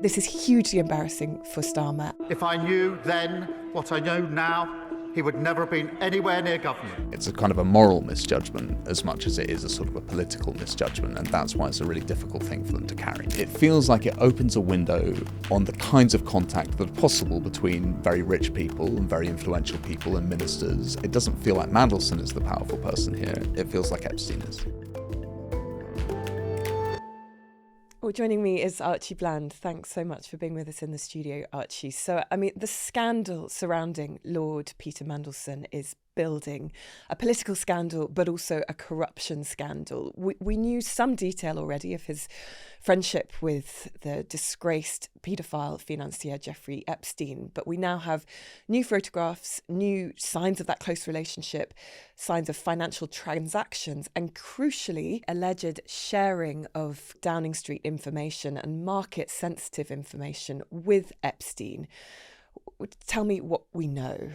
This is hugely embarrassing for Starmer. If I knew then what I know now, he would never have been anywhere near government. It's a kind of a moral misjudgment as much as it is a sort of a political misjudgment, and that's why it's a really difficult thing for them to carry. It feels like it opens a window on the kinds of contact that are possible between very rich people and very influential people and ministers. It doesn't feel like Mandelson is the powerful person here. It feels like Epstein is. Well, joining me is Archie Bland. Thanks so much for being with us in the studio, Archie. So, the scandal surrounding Lord Peter Mandelson is building, a political scandal, but also a corruption scandal. We knew some detail already of his friendship with the disgraced paedophile financier Jeffrey Epstein, but we now have new photographs, new signs of that close relationship, signs of financial transactions, and crucially, alleged sharing of Downing Street information and market-sensitive information with Epstein. Tell me what we know.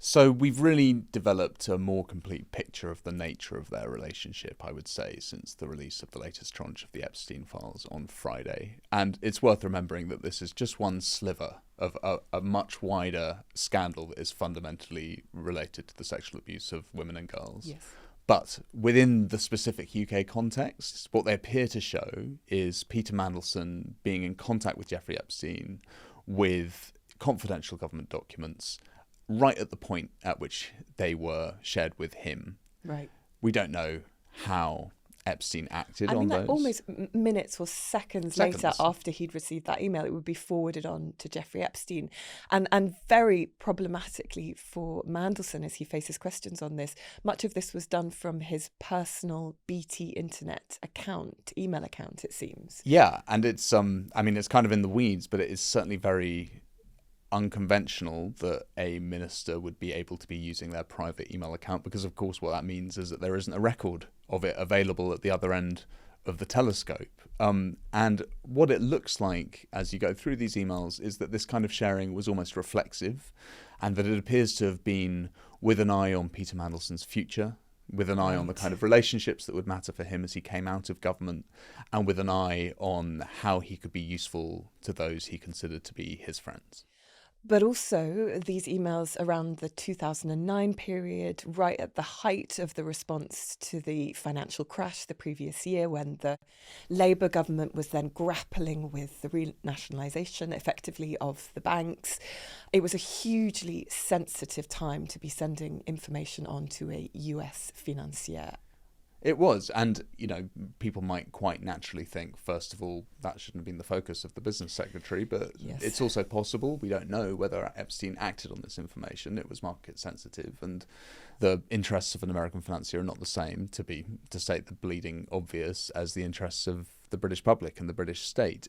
So we've really developed a more complete picture of the nature of their relationship, I would say, since the release of the latest tranche of the Epstein files on Friday. And it's worth remembering that this is just one sliver of a much wider scandal that is fundamentally related to the sexual abuse of women and girls. Yes. But within the specific UK context, what they appear to show is Peter Mandelson being in contact with Jeffrey Epstein with confidential government documents right at the point at which they were shared with him. Right. We don't know how Epstein acted on those. Almost minutes or seconds later after he'd received that email, it would be forwarded on to Jeffrey Epstein. And very problematically for Mandelson as he faces questions on this, much of this was done from his personal BT internet account, email account, it seems. Yeah, and it's it's kind of in the weeds, but it is certainly very unconventional that a minister would be able to be using their private email account, because of course what that means is that there isn't a record of it available at the other end of the telescope. And what it looks like as you go through these emails is that this kind of sharing was almost reflexive, and that it appears to have been with an eye on Peter Mandelson's future, with an eye on the kind of relationships that would matter for him as he came out of government, and with an eye on how he could be useful to those he considered to be his friends. But also these emails around the 2009 period, right at the height of the response to the financial crash the previous year, when the Labour government was then grappling with the renationalisation, effectively, of the banks. It was a hugely sensitive time to be sending information on to a US financier. It was, and people might quite naturally think, first of all, that shouldn't have been the focus of the business secretary, but yes. It's also possible, we don't know whether Epstein acted on this information. It was market sensitive, and the interests of an American financier are not the same, to state the bleeding obvious, as the interests of the British public and the British state.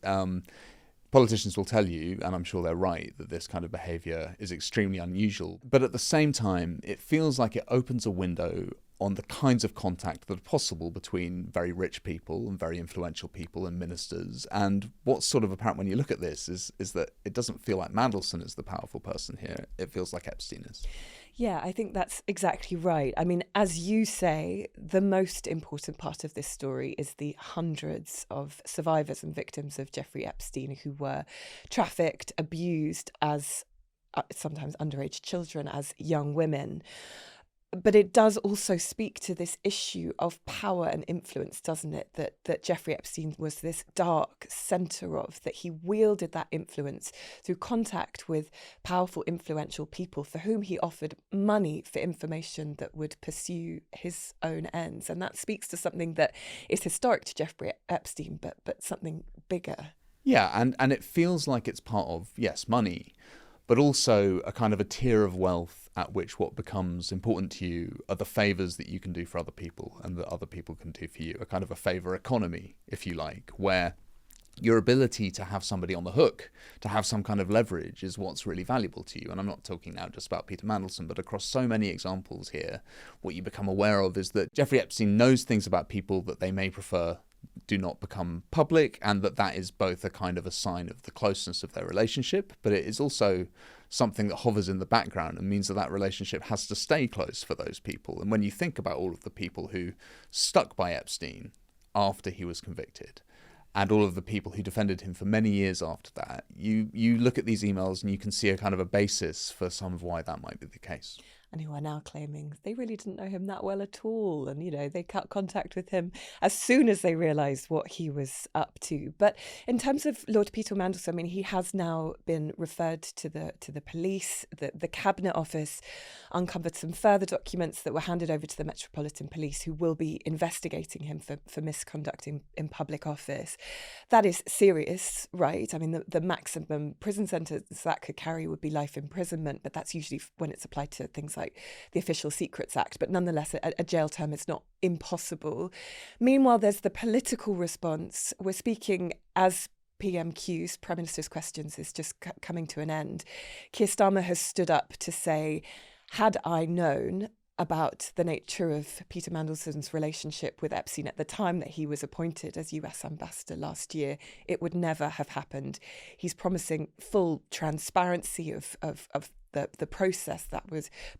Politicians will tell you, and I'm sure they're right, that this kind of behaviour is extremely unusual. But at the same time, it feels like it opens a window on the kinds of contact that are possible between very rich people and very influential people and ministers. And what's sort of apparent when you look at this is that it doesn't feel like Mandelson is the powerful person here. It feels like Epstein is. Yeah, I think that's exactly right. As you say, the most important part of this story is the hundreds of survivors and victims of Jeffrey Epstein who were trafficked, abused as sometimes underage children, as young women. But it does also speak to this issue of power and influence, doesn't it? That Jeffrey Epstein was this dark centre of, that he wielded that influence through contact with powerful, influential people for whom he offered money for information that would pursue his own ends. And that speaks to something that is historic to Jeffrey Epstein, but something bigger. Yeah, and it feels like it's part of, yes, money, but also a kind of a tier of wealth at which what becomes important to you are the favours that you can do for other people and that other people can do for you, a kind of a favour economy, if you like, where your ability to have somebody on the hook, to have some kind of leverage, is what's really valuable to you. And I'm not talking now just about Peter Mandelson, but across so many examples here, what you become aware of is that Jeffrey Epstein knows things about people that they may prefer do not become public, and that is both a kind of a sign of the closeness of their relationship, but it is also something that hovers in the background and means that relationship has to stay close for those people. And when you think about all of the people who stuck by Epstein after he was convicted, and all of the people who defended him for many years after that, you look at these emails and you can see a kind of a basis for some of why that might be the case. And who are now claiming they really didn't know him that well at all. And, they cut contact with him as soon as they realised what he was up to. But in terms of Lord Peter Mandelson, I mean, he has now been referred to the police. The Cabinet Office uncovered some further documents that were handed over to the Metropolitan Police, who will be investigating him for misconduct in public office. That is serious, right? I mean, the maximum prison sentence that could carry would be life imprisonment, but that's usually when it's applied to things like the Official Secrets Act, but nonetheless, a jail term is not impossible. Meanwhile, there's the political response. We're speaking as PMQs, Prime Minister's Questions, is just coming to an end. Keir Starmer has stood up to say, had I known about the nature of Peter Mandelson's relationship with Epstein at the time that he was appointed as US ambassador last year, it would never have happened. He's promising full transparency of the process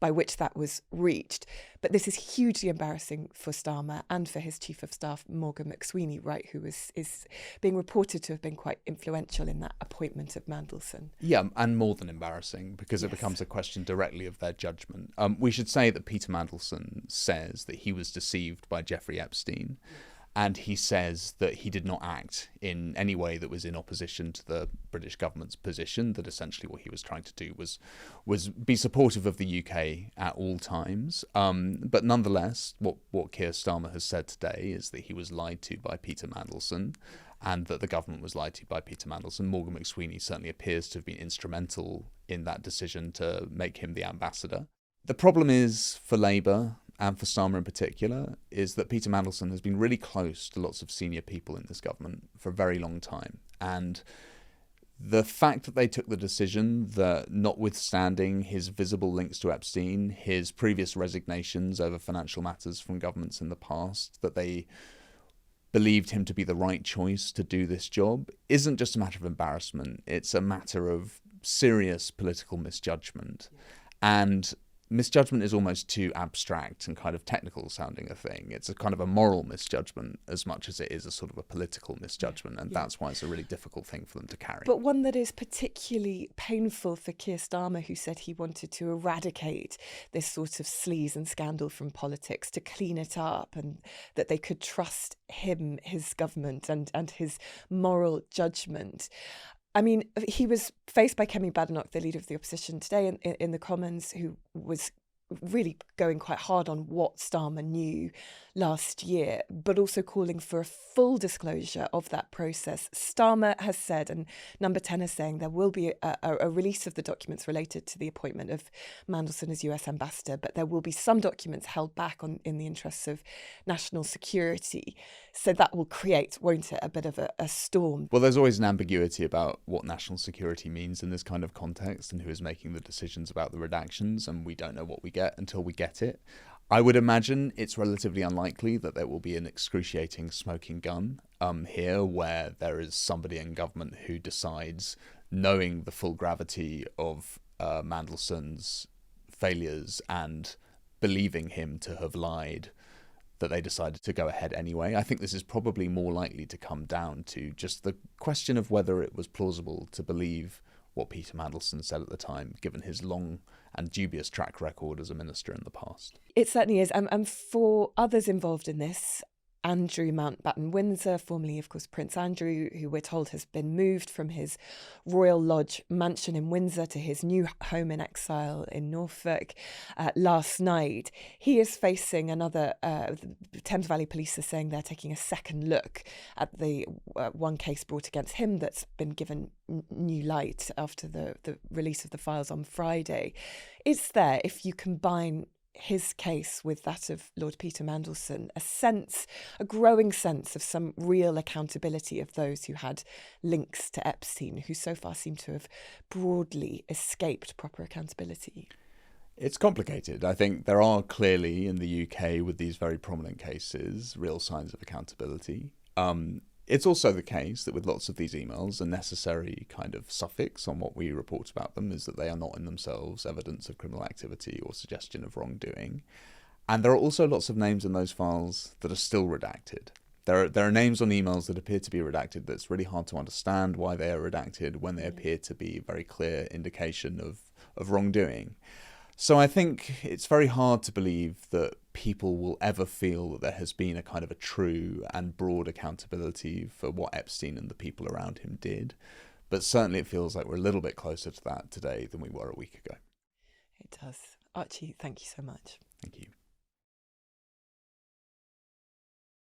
by which that was reached. But this is hugely embarrassing for Starmer and for his Chief of Staff, Morgan McSweeney, right, who is being reported to have been quite influential in that appointment of Mandelson. Yeah, and more than embarrassing, because it becomes a question directly of their judgment. We should say that Peter Mandelson says that he was deceived by Jeffrey Epstein. And he says that he did not act in any way that was in opposition to the British government's position, that essentially what he was trying to do was be supportive of the UK at all times. But nonetheless, what Keir Starmer has said today is that he was lied to by Peter Mandelson, and that the government was lied to by Peter Mandelson. Morgan McSweeney certainly appears to have been instrumental in that decision to make him the ambassador. The problem is, for Labour, and for Starmer in particular, is that Peter Mandelson has been really close to lots of senior people in this government for a very long time. And the fact that they took the decision that, notwithstanding his visible links to Epstein, his previous resignations over financial matters from governments in the past, that they believed him to be the right choice to do this job, isn't just a matter of embarrassment. It's a matter of serious political misjudgment. And misjudgment is almost too abstract and kind of technical sounding a thing. It's a kind of a moral misjudgment as much as it is a sort of a political misjudgment, and that's why it's a really difficult thing for them to carry. But one that is particularly painful for Keir Starmer, who said he wanted to eradicate this sort of sleaze and scandal from politics, to clean it up, and that they could trust him, his government, and his moral judgment. I mean, he was faced by Kemi Badenoch, the leader of the opposition today in the Commons, who was really going quite hard on what Starmer knew last year, but also calling for a full disclosure of that process. Starmer has said, and Number 10 is saying, there will be a release of the documents related to the appointment of Mandelson as US ambassador, but there will be some documents held back in the interests of national security. So that will create, won't it, a bit of a storm. Well, there's always an ambiguity about what national security means in this kind of context and who is making the decisions about the redactions, and we don't know what we get until we get it. I would imagine it's relatively unlikely that there will be an excruciating smoking gun here, where there is somebody in government who decides, knowing the full gravity of Mandelson's failures and believing him to have lied, that they decided to go ahead anyway. I think this is probably more likely to come down to just the question of whether it was plausible to believe what Peter Mandelson said at the time, given his long and dubious track record as a minister in the past. It certainly is. And for others involved in this, Andrew Mountbatten-Windsor, formerly, of course, Prince Andrew, who we're told has been moved from his Royal Lodge mansion in Windsor to his new home in exile in Norfolk last night. He is facing another, Thames Valley Police are saying they're taking a second look at the one case brought against him that's been given new light after the release of the files on Friday. Is there, if you combine his case with that of Lord Peter Mandelson, a growing sense of some real accountability of those who had links to Epstein, who so far seem to have broadly escaped proper accountability? It's complicated. I think there are clearly in the UK, with these very prominent cases, real signs of accountability. It's also the case that with lots of these emails, a necessary kind of suffix on what we report about them is that they are not in themselves evidence of criminal activity or suggestion of wrongdoing. And there are also lots of names in those files that are still redacted. There are names on emails that appear to be redacted that's really hard to understand why they are redacted when they appear to be a very clear indication of wrongdoing. So I think it's very hard to believe that people will ever feel that there has been a kind of a true and broad accountability for what Epstein and the people around him did. But certainly it feels like we're a little bit closer to that today than we were a week ago. It does. Archie, thank you so much. Thank you.